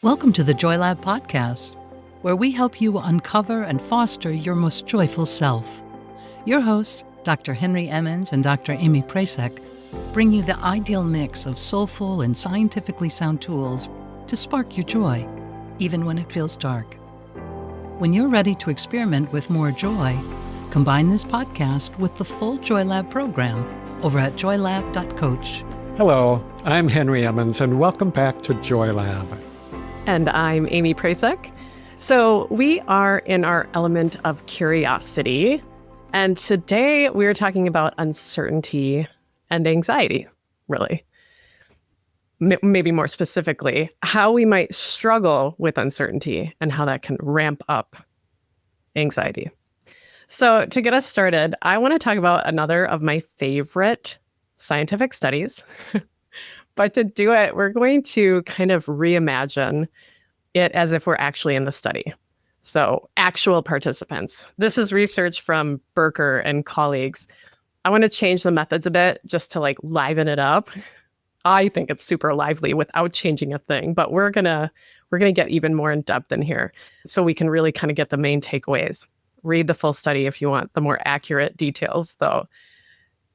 Welcome to the Joy Lab podcast, where we help you uncover and foster your most joyful self. Your hosts, Dr. Henry Emmons and Dr. Amy Prasek, bring you the ideal mix of soulful and scientifically sound tools to spark your joy, even when it feels dark. When you're ready to experiment with more joy, combine this podcast with the full Joy Lab program over at joylab.coach. Hello, I'm Henry Emmons, and welcome back to Joy Lab. And I'm Amy Prasek. So we are in our element of curiosity. And today we're talking about uncertainty and anxiety, really. Maybe more specifically, how we might struggle with uncertainty and how that can ramp up anxiety. So to get us started, I want to talk about another of my favorite scientific studies. But to do it, we're going to kind of reimagine it as if we're actually in the study. So actual participants. This is research from Berker and colleagues. I want to change the methods a bit just to liven it up. I think it's super lively without changing a thing, but we're gonna get even more in depth in here so we can really kind of get the main takeaways. Read the full study if you want the more accurate details, though.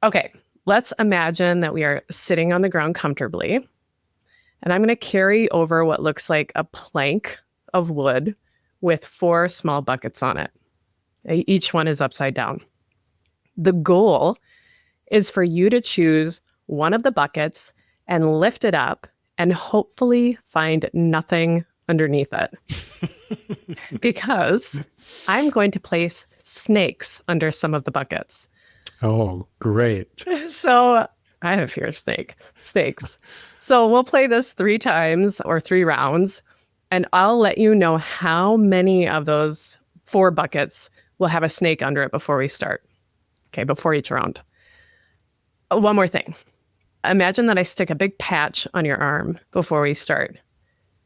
Okay. Let's imagine that we are sitting on the ground comfortably, and I'm going to carry over what looks like a plank of wood with 4 small buckets on it. Each one is upside down. The goal is for you to choose one of the buckets and lift it up and hopefully find nothing underneath it. Because I'm going to place snakes under some of the buckets. Oh, great. So I have a fear of snakes. So we'll play this 3 times or 3 rounds, and I'll let you know how many of those 4 buckets will have a snake under it before we start. Okay, before each round. One more thing. Imagine that I stick a big patch on your arm before we start.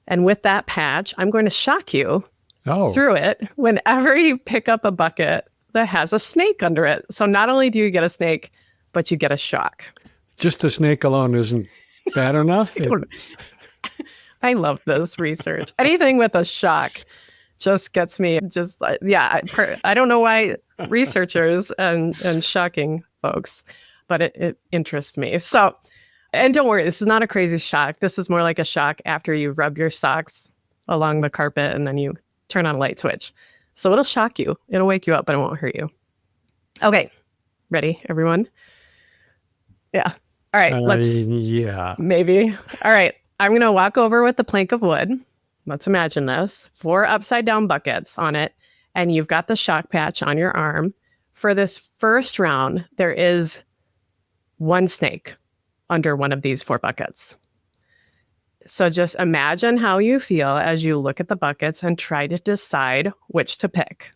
And with that patch, I'm going to shock you through it whenever you pick up a bucket that has a snake under it. So not only do you get a snake, but you get a shock. Just the snake alone isn't bad enough? I love this research. Anything with a shock just gets me I don't know why researchers and shocking folks, but it interests me. So, and don't worry, this is not a crazy shock. This is more like a shock after you've rubbed your socks along the carpet and then you turn on a light switch. So it'll shock you. It'll wake you up, but it won't hurt you. Okay. Ready, everyone? Yeah. All right. Yeah. Maybe. All right. I'm going to walk over with the plank of wood. Let's imagine this. 4 upside down buckets on it. And you've got the shock patch on your arm. For this first round, there is 1 snake under one of these 4 buckets. So just imagine how you feel as you look at the buckets and try to decide which to pick.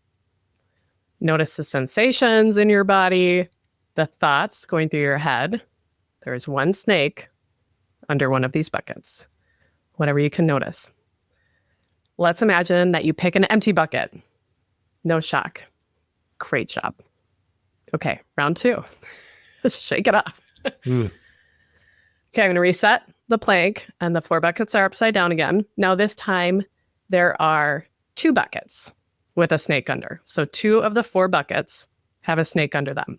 Notice the sensations in your body, the thoughts going through your head. There's 1 snake under one of these buckets. Whatever you can notice. Let's imagine that you pick an empty bucket. No shock. Great job. Okay, round 2. Shake it off. Okay, I'm going to reset the plank, and the 4 buckets are upside down again. Now this time there are 2 buckets with a snake under. So 2 of the 4 buckets have a snake under them.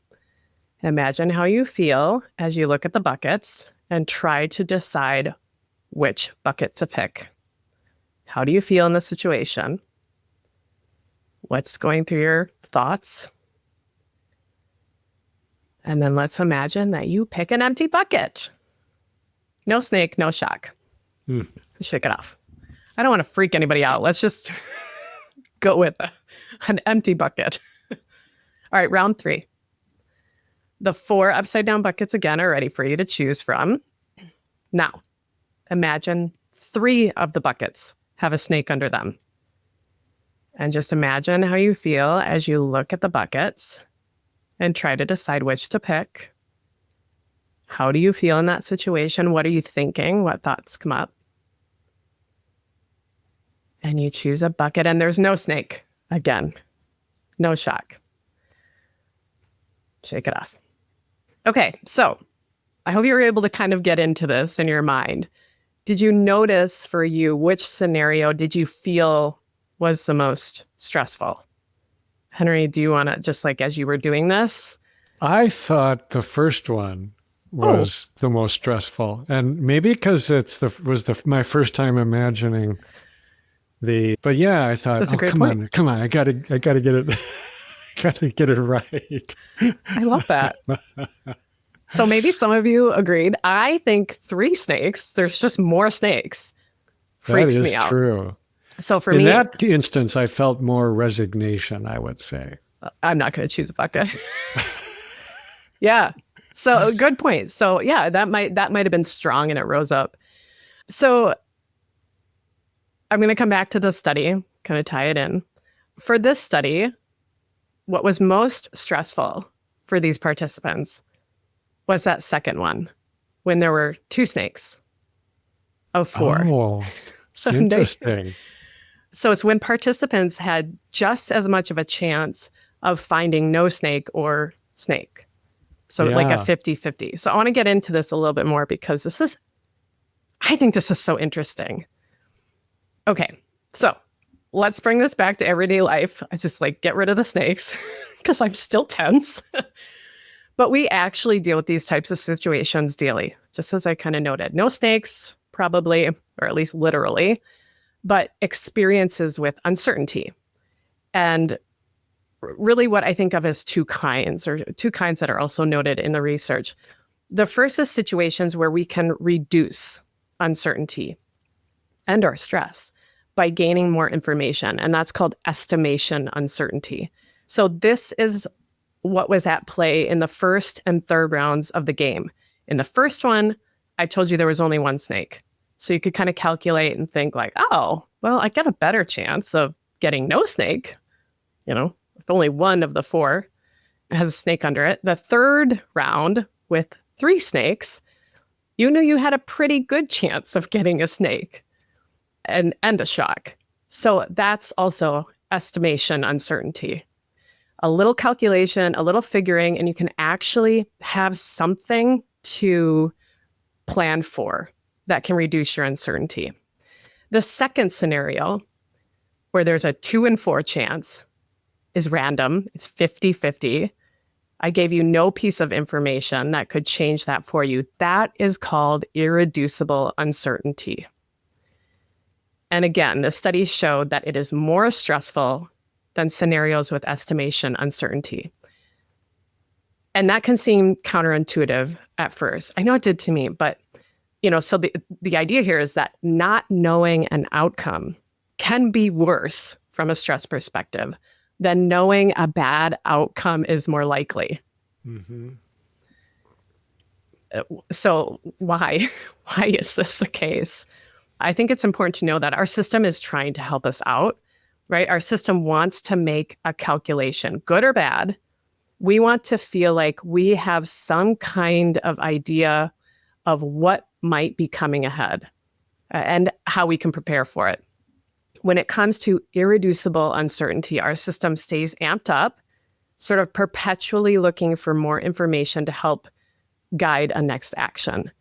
Imagine how you feel as you look at the buckets and try to decide which bucket to pick. How do you feel in the situation? What's going through your thoughts? And then let's imagine that you pick an empty bucket. No snake, no shock. Shake it off. I don't want to freak anybody out. Let's just go with an empty bucket. All right, round 3. The 4 upside down buckets again are ready for you to choose from. Now, imagine 3 of the buckets have a snake under them. And just imagine how you feel as you look at the buckets and try to decide which to pick. How do you feel in that situation? What are you thinking? What thoughts come up? And you choose a bucket and there's no snake. Again, no shock. Shake it off. Okay, so I hope you were able to kind of get into this in your mind. Did you notice for you, which scenario did you feel was the most stressful? Henry, do you want to, just like as you were doing this? I thought the first one was the most stressful. And maybe because my first time imagining but yeah, I thought, That's a great come point. on, I gotta get it, gotta get it right. I love that. So maybe some of you agreed. I think 3 snakes, there's just more snakes, freaks me out. That is true. So for In me, that instance, I felt more resignation, I would say. I'm not going to choose a bucket. Yeah. So good point. So yeah, that might have been strong and it rose up. So I'm going to come back to the study, kind of tie it in. For this study, what was most stressful for these participants was that second one, when there were 2 snakes of 4. Oh, So interesting. So it's when participants had just as much of a chance of finding no snake or snake. So like a 50-50. So I want to get into this a little bit more because I think this is so interesting. Okay, so let's bring this back to everyday life. I just get rid of the snakes because I'm still tense. But we actually deal with these types of situations daily, just as I kind of noted. No snakes, probably, or at least literally, but experiences with uncertainty. And really what I think of as 2 kinds, or 2 kinds that are also noted in the research. The first is situations where we can reduce uncertainty and our stress by gaining more information, and that's called estimation uncertainty. So this is what was at play in the first and third rounds of the game. In the first one, I told you there was only 1 snake. So you could kind of calculate and think oh, well, I get a better chance of getting no snake, if only 1 of the 4 has a snake under it. The third round with 3 snakes, you knew you had a pretty good chance of getting a snake and a shock. So that's also estimation uncertainty. A little calculation, a little figuring, and you can actually have something to plan for that can reduce your uncertainty. The second scenario, where there's a 2 in 4 chance, is random. It's 50-50. I gave you no piece of information that could change that for you. That is called irreducible uncertainty. And again, the studies showed that it is more stressful than scenarios with estimation uncertainty. And that can seem counterintuitive at first. I know it did to me, but so the idea here is that not knowing an outcome can be worse from a stress perspective than knowing a bad outcome is more likely. Mm-hmm. So why is this the case? I think it's important to know that our system is trying to help us out, right? Our system wants to make a calculation, good or bad. We want to feel like we have some kind of idea of what might be coming ahead and how we can prepare for it. When it comes to irreducible uncertainty, our system stays amped up, sort of perpetually looking for more information to help guide a next action.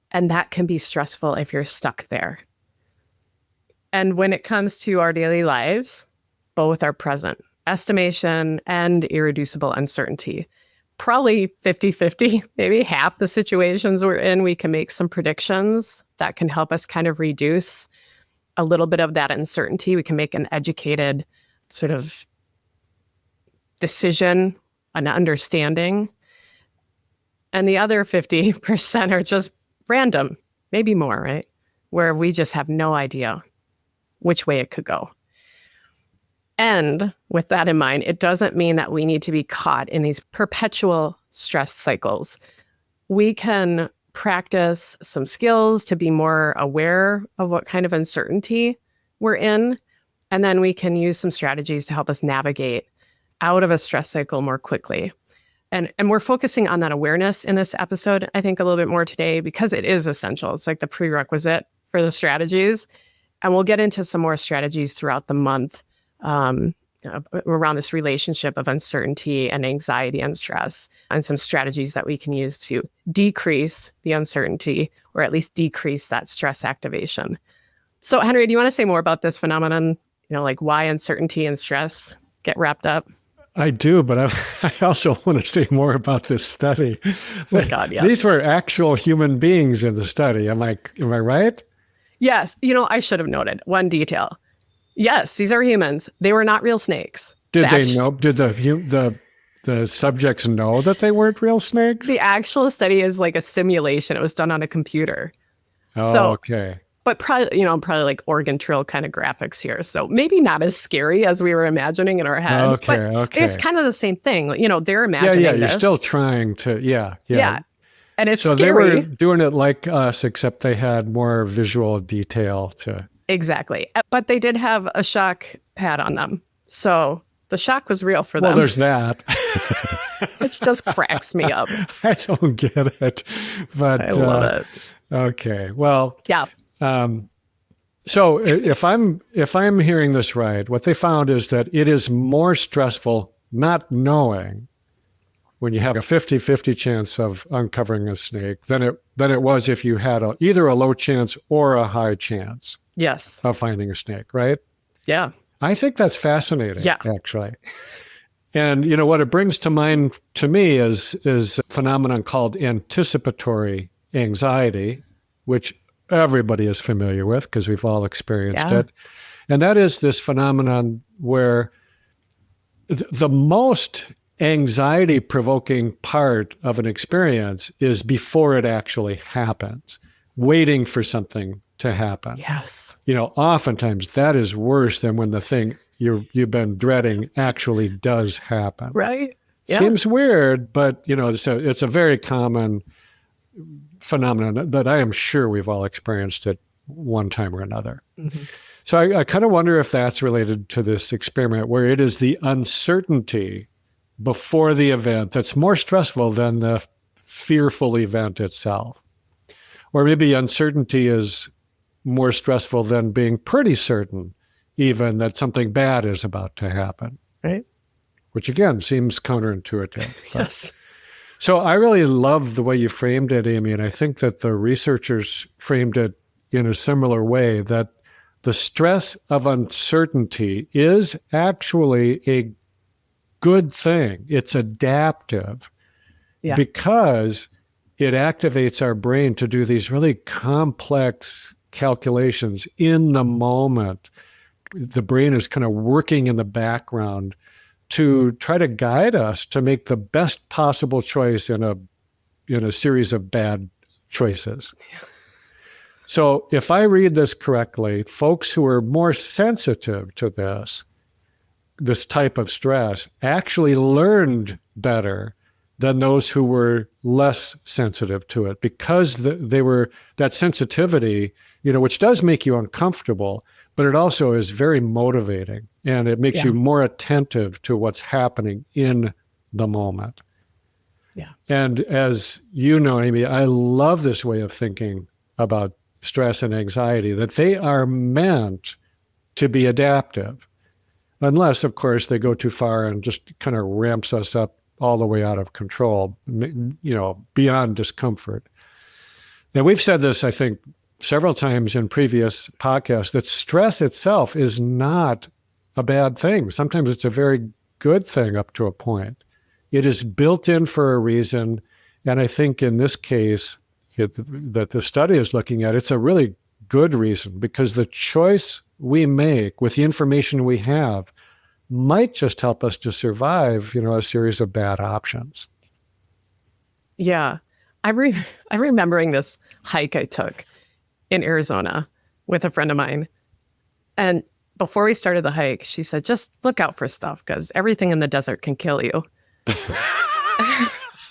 And that can be stressful if you're stuck there. And when it comes to our daily lives, both are present, estimation and irreducible uncertainty. Probably 50-50, maybe half the situations we're in, we can make some predictions that can help us kind of reduce a little bit of that uncertainty. We can make an educated sort of decision, an understanding. And the other 50% are just random, maybe more, right? Where we just have no idea which way it could go. And with that in mind, it doesn't mean that we need to be caught in these perpetual stress cycles. We can practice some skills to be more aware of what kind of uncertainty we're in. And then we can use some strategies to help us navigate out of a stress cycle more quickly. And we're focusing on that awareness in this episode, I think, a little bit more today because it is essential. It's like the prerequisite for the strategies. And we'll get into some more strategies throughout the month around this relationship of uncertainty and anxiety and stress, and some strategies that we can use to decrease the uncertainty or at least decrease that stress activation. So, Henry, do you want to say more about this phenomenon? Like why uncertainty and stress get wrapped up? I do, but I also want to say more about this study. Oh, God, yes. These were actual human beings in the study. Am I right? Yes. I should have noted one detail. Yes, these are humans. They were not real snakes. Did they know? Did the subjects know that they weren't real snakes? The actual study is like a simulation. It was done on a computer. Oh, okay. But probably like Oregon Trail kind of graphics here. So maybe not as scary as we were imagining in our head. Okay. It's kind of the same thing. They're imagining Yeah, this. you're still trying to, yeah. And it's so scary. They were doing it like us, except they had more visual detail to... Exactly. But they did have a shock pad on them. So the shock was real for them. Well, there's that. Which just cracks me up. I don't get it. But I love it. Okay. Well, yeah. So if I'm hearing this right, what they found is that it is more stressful not knowing when you have a 50-50 chance of uncovering a snake than it was if you had either a low chance or a high chance. Yes. Of finding a snake, right? Yeah. I think that's fascinating, actually. And what it brings to mind to me is a phenomenon called anticipatory anxiety, which everybody is familiar with because we've all experienced it. And that is this phenomenon where the most anxiety-provoking part of an experience is before it actually happens, waiting for something to happen. Yes. Oftentimes that is worse than when the thing you've been dreading actually does happen. Right. Yeah. Seems weird, but it's a very common phenomenon that I am sure we've all experienced at one time or another. Mm-hmm. So I kind of wonder if that's related to this experiment where it is the uncertainty before the event that's more stressful than the fearful event itself. Or maybe uncertainty is more stressful than being pretty certain even that something bad is about to happen. Right. Which again seems counterintuitive. Yes. So I really love the way you framed it, Amy, and I think that the researchers framed it in a similar way, that the stress of uncertainty is actually a good thing. It's adaptive because it activates our brain to do these really complex calculations in the moment. The brain is kind of working in the background to try to guide us to make the best possible choice in a series of bad choices. Yeah. So if I read this correctly, folks who are more sensitive to this type of stress actually learned better than those who were less sensitive to it, because they were that sensitivity, which does make you uncomfortable, but it also is very motivating, and it makes you more attentive to what's happening in the moment. Yeah. And as you know, Amy, I love this way of thinking about stress and anxiety, that they are meant to be adaptive, unless, of course, they go too far and just kind of ramps us up all the way out of control, beyond discomfort. Now, we've said this, I think, several times in previous podcasts, that stress itself is not a bad thing. Sometimes it's a very good thing up to a point. It is built in for a reason. And I think in this case that the study is looking at, it's a really good reason, because the choice we make with the information we have might just help us to survive, a series of bad options. Yeah. I'm remembering this hike I took in Arizona with a friend of mine. And before we started the hike, she said, just look out for stuff because everything in the desert can kill you.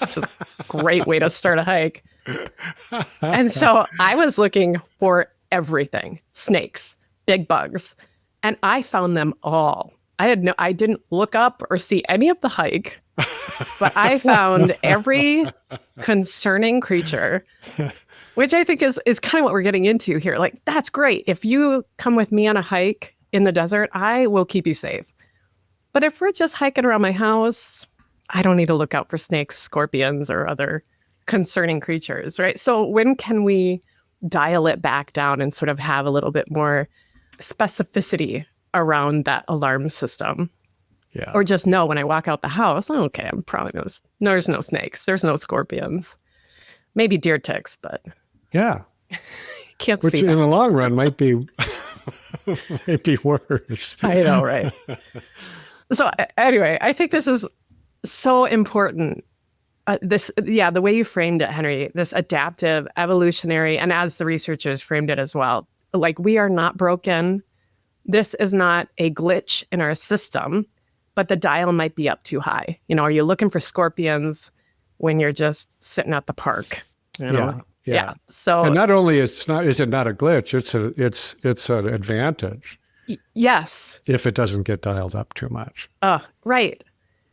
Which is a great way to start a hike. And so I was looking for everything, snakes, big bugs, and I found them all. I didn't look up or see any of the hike, but I found every concerning creature, which I think is kind of what we're getting into here. Like, that's great. If you come with me on a hike in the desert, I will keep you safe. But if we're just hiking around my house, I don't need to look out for snakes, scorpions, or other concerning creatures, right? So when can we dial it back down and sort of have a little bit more specificity around that alarm system? Yeah. Or just know when I walk out the house, oh, okay, I'm probably there's no snakes, there's no scorpions, maybe deer ticks, but yeah, can't which see in that. the long run might be worse. I know, right? So anyway, I think this is so important. The way you framed it, Henry, this adaptive, evolutionary, and as the researchers framed it as well, like we are not broken. This is not a glitch in our system, but the dial might be up too high. Are you looking for scorpions when you're just sitting at the park? Yeah. So, and not only is it not a glitch, it's an advantage. Yes. If it doesn't get dialed up too much. Right.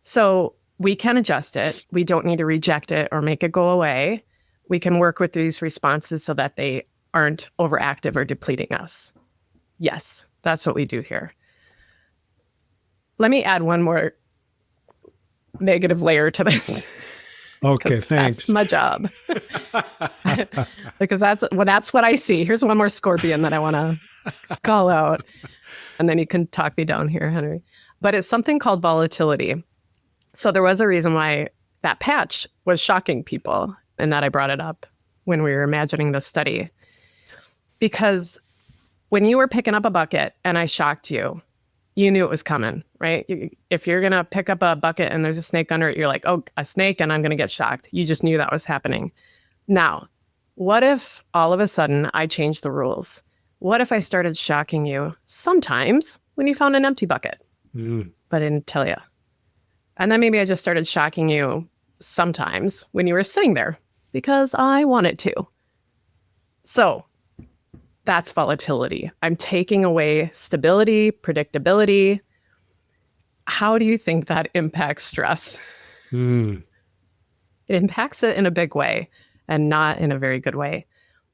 So we can adjust it. We don't need to reject it or make it go away. We can work with these responses so that they aren't overactive or depleting us. Yes, that's what we do here. Let me add one more negative layer to this. Okay, thanks. That's my job. Because that's what I see. Here's one more scorpion that I want to call out. And then you can talk me down here, Henry. But it's something called volatility. So there was a reason why that patch was shocking people and that I brought it up when we were imagining the study. Because when you were picking up a bucket and I shocked you, you knew it was coming, right? If you're going to pick up a bucket and there's a snake under it, you're like, oh, a snake, and I'm going to get shocked. You just knew that was happening. Now, what if all of a sudden I changed the rules? What if I started shocking you sometimes when you found an empty bucket, but I didn't tell you? And then maybe I just started shocking you sometimes when you were sitting there because I wanted to. So that's volatility. I'm taking away stability, predictability. How do you think that impacts stress? It impacts it in a big way and not in a very good way.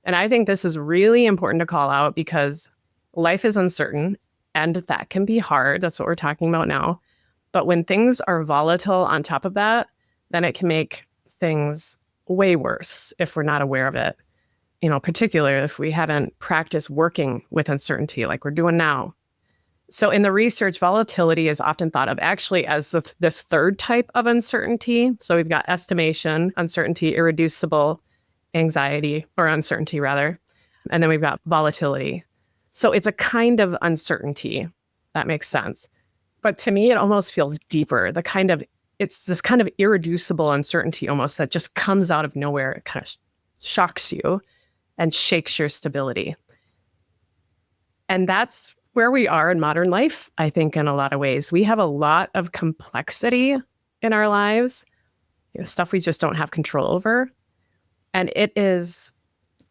And I think this is really important to call out because life is uncertain and that can be hard. That's what we're talking about now. But when things are volatile on top of that, then it can make things way worse if we're not aware of it. Particularly if we haven't practiced working with uncertainty like we're doing now. So in the research, volatility is often thought of actually as this third type of uncertainty. So we've got estimation, uncertainty, irreducible, anxiety, or uncertainty rather. And then we've got volatility. So it's a kind of uncertainty. That makes sense. But to me, it almost feels deeper. It's this kind of irreducible uncertainty almost that just comes out of nowhere. It kind of shocks you and shakes your stability. And that's where we are in modern life, I think, in a lot of ways. We have a lot of complexity in our lives, stuff we just don't have control over. And it is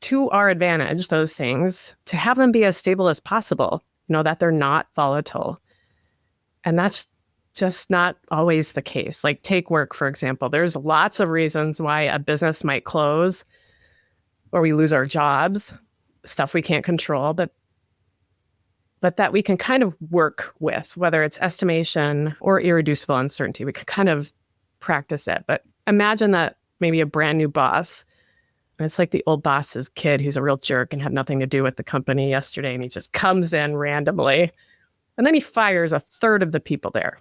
to our advantage, those things, to have them be as stable as possible, that they're not volatile. And that's just not always the case. Like take work, for example. There's lots of reasons why a business might close or we lose our jobs, stuff we can't control, but that we can kind of work with, whether it's estimation or irreducible uncertainty. We could kind of practice it. But imagine that maybe a brand new boss, and it's like the old boss's kid who's a real jerk and had nothing to do with the company yesterday, and he just comes in randomly, and then he fires a third of the people there,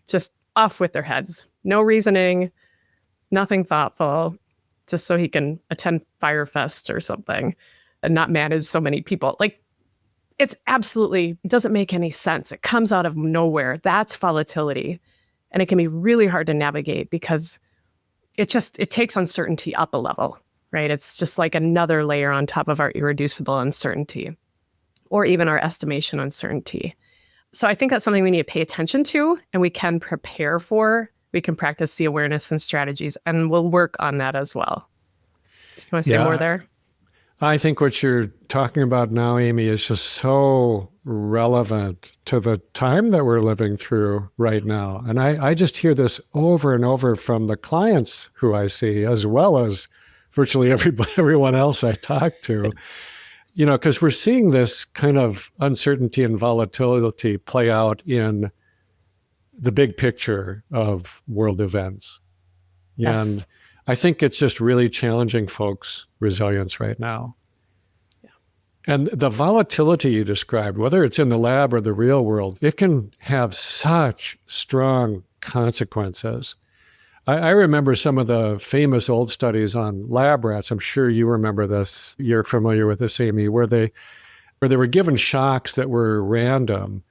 just off with their heads. No reasoning, nothing thoughtful, just so he can attend Firefest or something and not manage so many people. Like, it doesn't make any sense. It comes out of nowhere. That's volatility. And it can be really hard to navigate because it takes uncertainty up a level, right? It's just like another layer on top of our irreducible uncertainty or even our estimation uncertainty. So I think that's something we need to pay attention to and we can prepare for. We can practice the awareness and strategies, and we'll work on that as well. Do you want to say more there? I think what you're talking about now, Amy, is just so relevant to the time that we're living through right now. And I just hear this over and over from the clients who I see, as well as virtually everyone else I talk to, because we're seeing this kind of uncertainty and volatility play out in the big picture of world events. Yes. And I think it's just really challenging folks' resilience right now. Yeah. And the volatility you described, whether it's in the lab or the real world, it can have such strong consequences. I remember some of the famous old studies on lab rats. I'm sure you remember this. You're familiar with this, Amy, where they were given shocks that were random.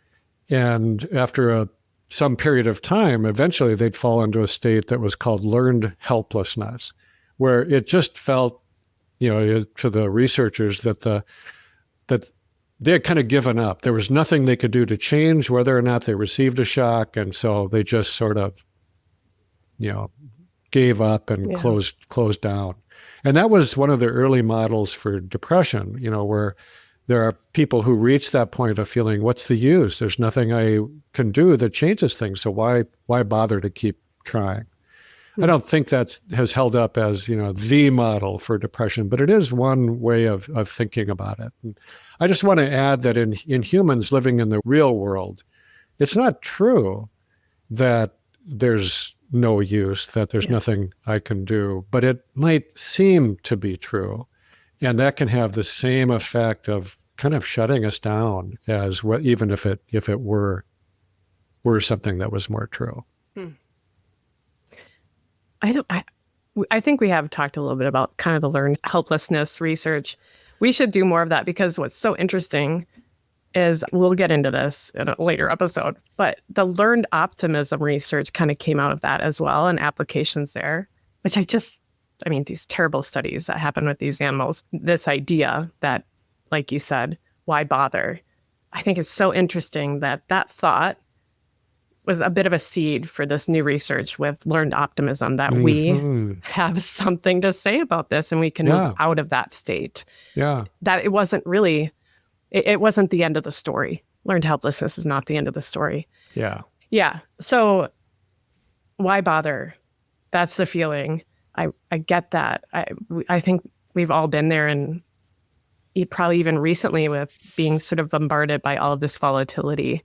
And after some period of time, eventually they'd fall into a state that was called learned helplessness, where it just felt, to the researchers that they had kind of given up. There was nothing they could do to change whether or not they received a shock, and so they just sort of, gave up and closed down. And that was one of the early models for depression, where there are people who reach that point of feeling, what's the use? There's nothing I can do that changes things. So why bother to keep trying? I don't think that has held up as, the model for depression, but it is one way of thinking about it. And I just want to add that in humans living in the real world, it's not true that there's no use, that there's nothing I can do, but it might seem to be true. And that can have the same effect of kind of shutting us down as what, even if it were something that was more true. I think we have talked a little bit about kind of the learned helplessness research. We should do more of that, because what's so interesting is, we'll get into this in a later episode, but the learned optimism research kind of came out of that as well, and applications there, which these terrible studies that happen with these animals, this idea that, like you said, why bother? I think it's so interesting that thought was a bit of a seed for this new research with learned optimism, that we have something to say about this and we can move out of that state. Yeah. That it wasn't really, it wasn't the end of the story. Learned helplessness is not the end of the story. Yeah. Yeah. So why bother? That's the feeling. I get that. I think we've all been there, and probably even recently with being sort of bombarded by all of this volatility.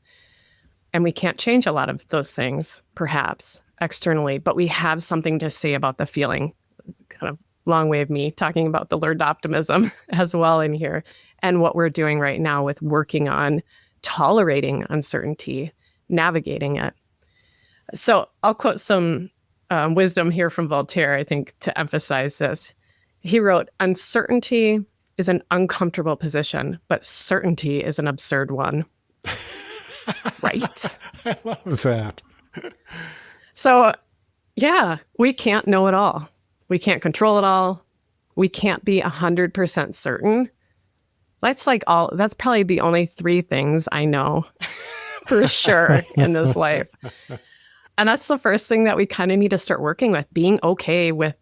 And we can't change a lot of those things, perhaps, externally, but we have something to say about the feeling. Kind of long way of me talking about the learned optimism as well in here, and what we're doing right now with working on tolerating uncertainty, navigating it. So I'll quote some wisdom here from Voltaire, I think, to emphasize this. He wrote, "Uncertainty is an uncomfortable position, but certainty is an absurd one." Right? I love that. So, yeah, we can't know it all. We can't control it all. We can't be 100% certain. That's probably the only 3 things I know for sure in this life. And that's the first thing that we kind of need to start working with, being okay with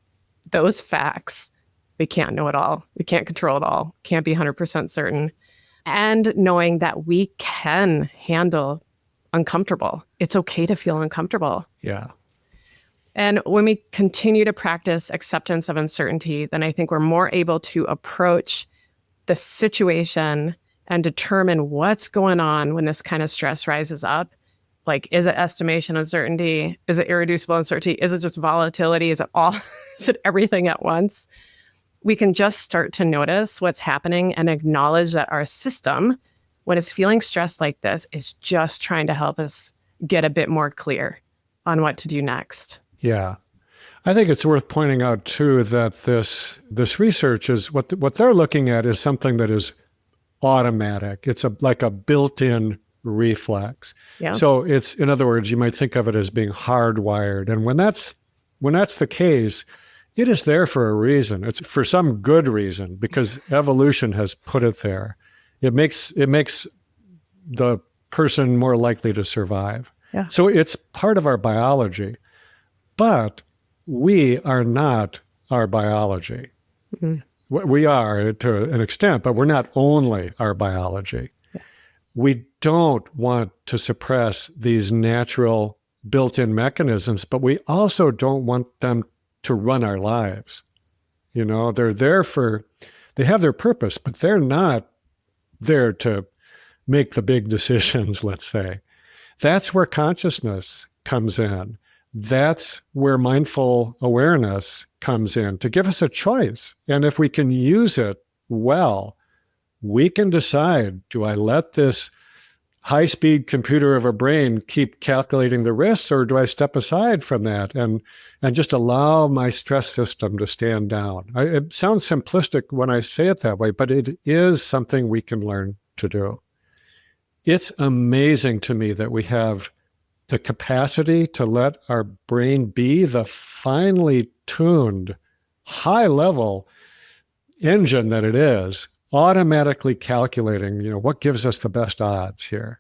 those facts. We can't know it all. We can't control it all. Can't be 100% certain. And knowing that we can handle uncomfortable. It's okay to feel uncomfortable. Yeah. And when we continue to practice acceptance of uncertainty, then I think we're more able to approach the situation and determine what's going on when this kind of stress rises up. Like, is it estimation uncertainty? Is it irreducible uncertainty? Is it just volatility? Is it all? Is it everything at once? We can just start to notice what's happening and acknowledge that our system, when it's feeling stressed like this, is just trying to help us get a bit more clear on what to do next. Yeah. I think it's worth pointing out, too, that this research is what they're looking at is something that is automatic. It's like a built-in reflex. Yeah. So it's, in other words, you might think of it as being hardwired. And when that's the case, it is there for a reason. It's for some good reason, because evolution has put it there. It makes the person more likely to survive. Yeah. So it's part of our biology, but we are not our biology. Mm-hmm. We are to an extent, but we're not only our biology. Yeah. We don't want to suppress these natural built-in mechanisms, but we also don't want them to run our lives. They're there they have their purpose, but they're not there to make the big decisions, let's say. That's where consciousness comes in. That's where mindful awareness comes in to give us a choice. And if we can use it well, we can decide, do I let this high-speed computer of a brain keep calculating the risks, or do I step aside from that and just allow my stress system to stand down? It sounds simplistic when I say it that way, but it is something we can learn to do. It's amazing to me that we have the capacity to let our brain be the finely tuned, high-level engine that it is, automatically calculating, what gives us the best odds here.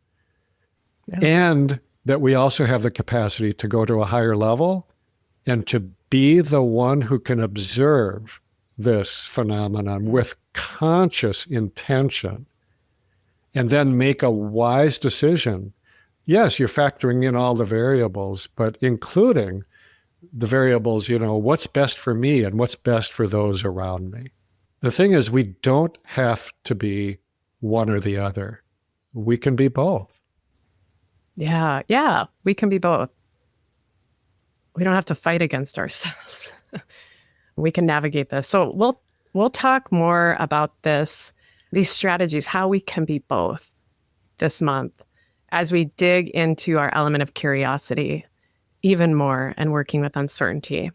Yeah. And that we also have the capacity to go to a higher level and to be the one who can observe this phenomenon with conscious intention and then make a wise decision. Yes, you're factoring in all the variables, but including the variables, what's best for me and what's best for those around me. The thing is, we don't have to be one or the other. We can be both. Yeah, we can be both. We don't have to fight against ourselves. We can navigate this. So we'll talk more about these strategies, how we can be both this month as we dig into our element of curiosity even more and working with uncertainty.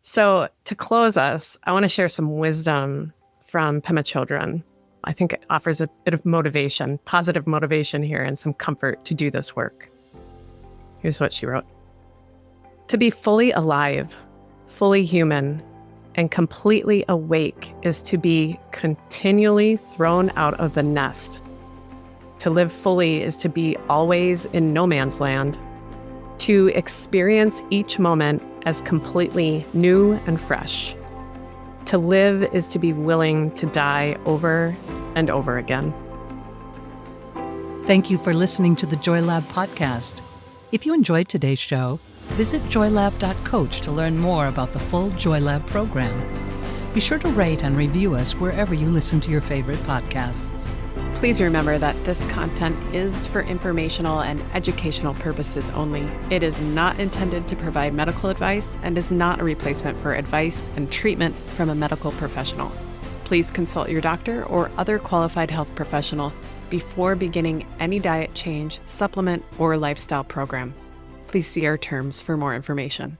So to close us, I want to share some wisdom from Pema Chodron. I think it offers a bit of motivation, positive motivation here, and some comfort to do this work. Here's what she wrote. To be fully alive, fully human, and completely awake is to be continually thrown out of the nest. To live fully is to be always in no man's land. To experience each moment as completely new and fresh. To live is to be willing to die over and over again. Thank you for listening to the Joy Lab podcast. If you enjoyed today's show, visit joylab.coach to learn more about the full Joy Lab program. Be sure to rate and review us wherever you listen to your favorite podcasts. Please remember that this content is for informational and educational purposes only. It is not intended to provide medical advice and is not a replacement for advice and treatment from a medical professional. Please consult your doctor or other qualified health professional before beginning any diet change, supplement, or lifestyle program. Please see our terms for more information.